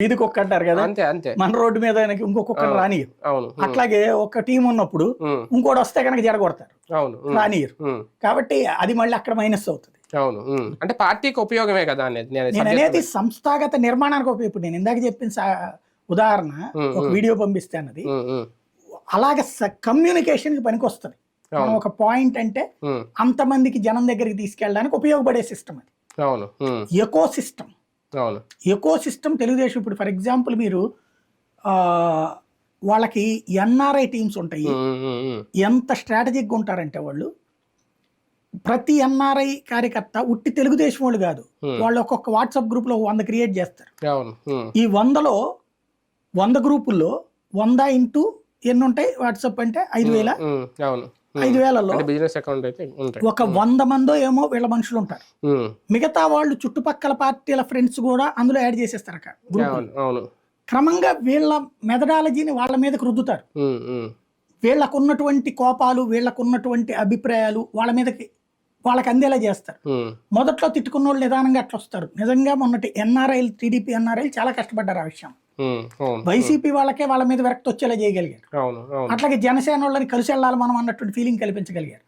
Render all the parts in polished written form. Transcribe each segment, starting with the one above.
వీధి కుక్క అంటారు కదా, అంతే అంతే. మన రోడ్డు మీద ఇంకొకరు రానియరు. అవును. అట్లాగే ఒక టీం ఉన్నప్పుడు ఇంకోటి వస్తే కనుక జడగొడతారు, అవును, రానియరు. కాబట్టి అది మళ్ళీ అక్కడ మైనస్ అవుతుంది. అవును. అంటే పార్టీకి ఉపయోగమే కదా అనేది నేను అనేది సంస్థాగత నిర్మాణానికి ఉపయోగం. ఇప్పుడు నేను ఇందాక చెప్పిన ఉదాహరణ ఒక వీడియో పంపిస్తే అన్నది అలాగే కమ్యూనికేషన్ కి పనికి వస్తుంది. మనం ఒక పాయింట్ అంటే అంతమందికి జనం దగ్గరికి తీసుకెళ్ళడానికి ఉపయోగపడే సిస్టమ్ అది. అవును. Eco system. అవును. ఎకో సిస్టమ్ తెలుగుదేశం ఇప్పుడు ఫర్ ఎగ్జాంపుల్ మీరు వాళ్ళకి ఎన్ఆర్ఐ టీమ్స్ ఉంటాయి. ఎంత స్ట్రాటజిక్గా ఉంటారంటే వాళ్ళు ప్రతి ఎన్ఆర్ఐ కార్యకర్త ఉట్టి తెలుగుదేశం వాళ్ళు కాదు, వాళ్ళు ఒక్కొక్క వాట్సాప్ గ్రూప్ లో 100 క్రియేట్ చేస్తారు. ఈ 100లో 100 గ్రూపుల్లో 100 ఇంటూ ఎన్ని ఉంటాయి వాట్సాప్ అంటే 5,000. 5,000లో ఒక 100 మందో ఏమో వీళ్ళ మనుషులు ఉంటారు. మిగతా వాళ్ళు చుట్టుపక్కల పార్టీల ఫ్రెండ్స్ కూడా అందులో యాడ్ చేసేస్తారు అక్కడ గ్రూప్. క్రమంగా వీళ్ళ మెథడాలజీని వాళ్ళ మీదకి రుద్దుతారు. వీళ్ళకు ఉన్నటువంటి కోపాలు, వీళ్ళకు ఉన్నటువంటి అభిప్రాయాలు వాళ్ళకి అందేలా చేస్తారు. మొదట్లో తిట్టుకున్న వాళ్ళు నిదానంగా అట్లా వస్తారు. నిజంగా మొన్నటి ఎన్ఆర్ఐలు, టీడీపీ ఎన్ఆర్ఐలు చాలా కష్టపడ్డారు ఆ విషయం. వైసీపీ వాళ్ళకే వాళ్ళ మీద విరక్తి వచ్చేలా చేయగలిగారు. అట్లాగే జనసేన వాళ్ళని కలిసి వెళ్ళాలి మనం అన్నటువంటి ఫీలింగ్ కల్పించగలిగారు.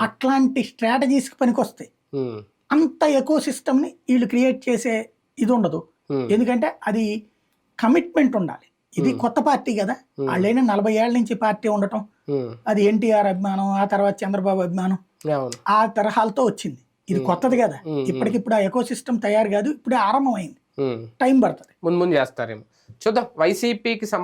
అట్లాంటి స్ట్రాటజీస్ కి పనికొస్తాయి. అంత ఎకో సిస్టమ్ ని వీళ్ళు క్రియేట్ చేసే ఇది ఉండదు. ఎందుకంటే అది కమిట్మెంట్ ఉండాలి. ఇది కొత్త పార్టీ కదా, వాళ్ళైనా 40 ఏళ్ల నుంచి పార్టీ ఉండటం, అది ఎన్టీఆర్ అభిమానం, ఆ తర్వాత చంద్రబాబు అభిమానం, ఆ తరహాలతో వచ్చింది. ఇది కొత్తది కదా, ఇప్పటికిప్పుడు ఆ ఎకో సిస్టమ్ తయారు కాదు, ఇప్పుడే ఆరంభమైంది, టైం పడుతుంది. ముందు చేస్తారేమో చూద్దాం. వైసీపీకి